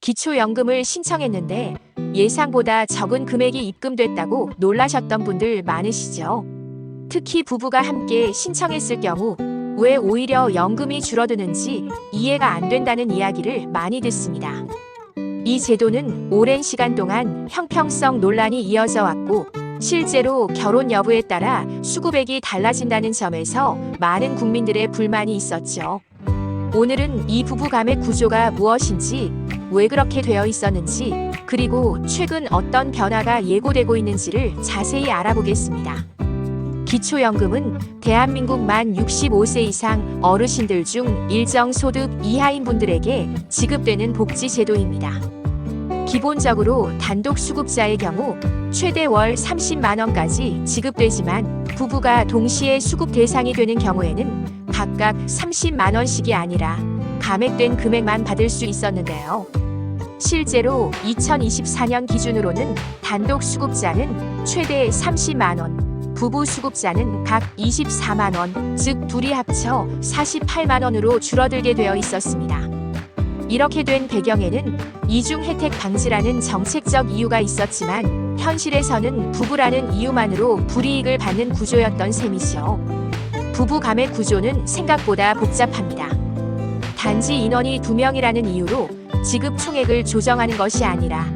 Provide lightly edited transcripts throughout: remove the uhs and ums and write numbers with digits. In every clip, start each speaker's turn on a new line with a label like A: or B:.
A: 기초연금을 신청했는데 예상보다 적은 금액이 입금됐다고 놀라셨던 분들 많으시죠? 특히 부부가 함께 신청했을 경우 왜 오히려 연금이 줄어드는지 이해가 안 된다는 이야기를 많이 듣습니다. 이 제도는 오랜 시간 동안 형평성 논란이 이어져 왔고 실제로 결혼 여부에 따라 수급액이 달라진다는 점에서 많은 국민들의 불만이 있었죠. 오늘은 이 부부 간의 구조가 무엇인지, 왜 그렇게 되어 있었는지, 그리고 최근 어떤 변화가 예고되고 있는지를 자세히 알아보겠습니다. 기초연금은 대한민국 만 65세 이상 어르신들 중 일정 소득 이하인 분들에게 지급되는 복지제도입니다. 기본적으로 단독 수급자의 경우 최대 월 30만 원까지 지급되지만 부부가 동시에 수급 대상이 되는 경우에는 각각 30만 원씩이 아니라 감액된 금액만 받을 수 있었는데요. 실제로 2024년 기준으로는 단독 수급자는 최대 30만 원, 부부 수급자는 각 24만 원, 즉 둘이 합쳐 48만 원으로 줄어들게 되어 있었습니다. 이렇게 된 배경에는 이중 혜택 방지라는 정책적 이유가 있었지만 현실에서는 부부라는 이유만으로 불이익을 받는 구조였던 셈이죠. 부부 감액 구조는 생각보다 복잡합니다. 단지 인원이 2명이라는 이유로 지급 총액을 조정하는 것이 아니라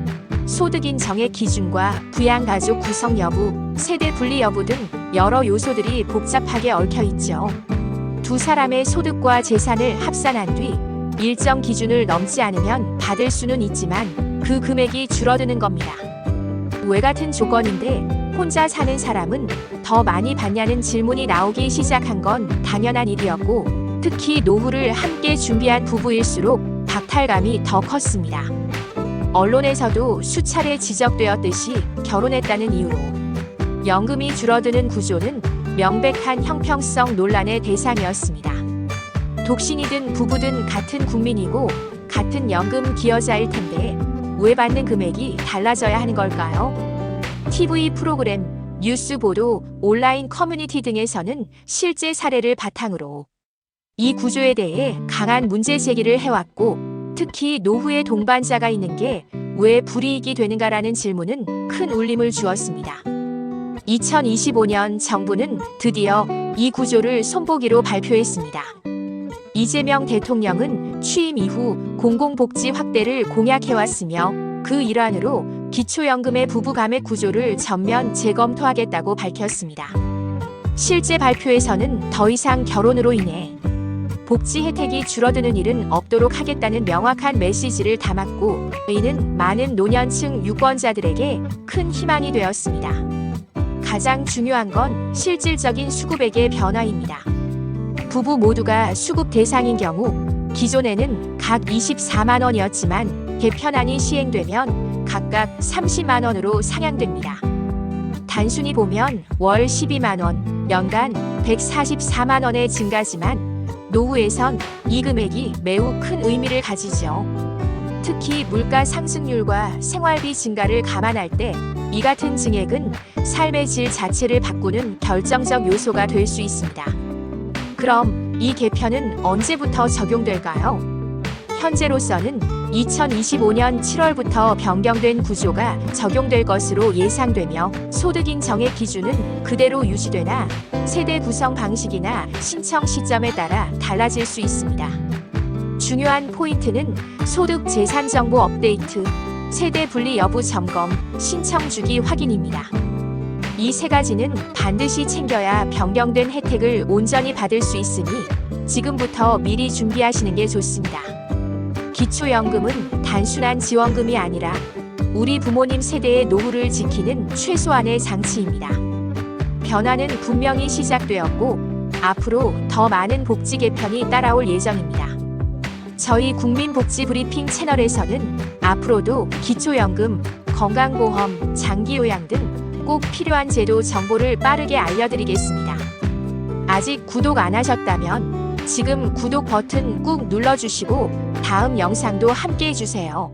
A: 소득인 정액 기준과 부양가족 구성 여부, 세대 분리 여부 등 여러 요소들이 복잡하게 얽혀 있죠. 두 사람의 소득과 재산을 합산한 뒤 일정 기준을 넘지 않으면 받을 수는 있지만 그 금액이 줄어드는 겁니다. 왜 같은 조건인데 혼자 사는 사람은 더 많이 받냐는 질문이 나오기 시작한 건 당연한 일이었고, 특히 노후를 함께 준비한 부부일수록 박탈감이 더 컸습니다. 언론에서도 수차례 지적되었듯이 결혼했다는 이유로 연금이 줄어드는 구조는 명백한 형평성 논란의 대상이었습니다. 독신이든 부부든 같은 국민이고 같은 연금 기여자일 텐데 왜 받는 금액이 달라져야 하는 걸까요? TV 프로그램, 뉴스 보도, 온라인 커뮤니티 등에서는 실제 사례를 바탕으로 이 구조에 대해 강한 문제 제기를 해왔고, 특히 노후에 동반자가 있는 게 왜 불이익이 되는가라는 질문은 큰 울림을 주었습니다. 2025년 정부는 드디어 이 구조를 손보기로 발표했습니다. 이재명 대통령은 취임 이후 공공복지 확대를 공약해왔으며 그 일환으로 기초연금의 부부 감액 구조를 전면 재검토하겠다고 밝혔습니다. 실제 발표에서는 더 이상 결혼으로 인해 복지 혜택이 줄어드는 일은 없도록 하겠다는 명확한 메시지를 담았고, 이는 많은 노년층 유권자들에게 큰 희망이 되었습니다. 가장 중요한 건 실질적인 수급액의 변화입니다. 부부 모두가 수급 대상인 경우 기존에는 각 24만 원이었지만 개편안이 시행되면 각각 30만 원으로 상향됩니다. 단순히 보면 월 12만 원, 연간 144만 원의 증가지만 노후에선 이 금액이 매우 큰 의미를 가지죠. 특히 물가 상승률과 생활비 증가를 감안할 때 이 같은 증액은 삶의 질 자체를 바꾸는 결정적 요소가 될 수 있습니다. 그럼 이 개편은 언제부터 적용될까요? 현재로서는 2025년 7월부터 변경된 구조가 적용될 것으로 예상되며 소득인 정액 기준은 그대로 유지되나 세대 구성 방식이나 신청 시점에 따라 달라질 수 있습니다. 중요한 포인트는 소득 재산 정보 업데이트, 세대 분리 여부 점검, 신청 주기 확인입니다. 이 세 가지는 반드시 챙겨야 변경된 혜택을 온전히 받을 수 있으니 지금부터 미리 준비하시는 게 좋습니다. 기초연금은 단순한 지원금이 아니라 우리 부모님 세대의 노후를 지키는 최소한의 장치입니다. 변화는 분명히 시작되었고 앞으로 더 많은 복지 개편이 따라올 예정입니다. 저희 국민복지브리핑 채널에서는 앞으로도 기초연금, 건강보험, 장기요양 등 꼭 필요한 제도 정보를 빠르게 알려드리겠습니다. 아직 구독 안 하셨다면 지금 구독 버튼 꾹 눌러주시고 다음 영상도 함께 해주세요.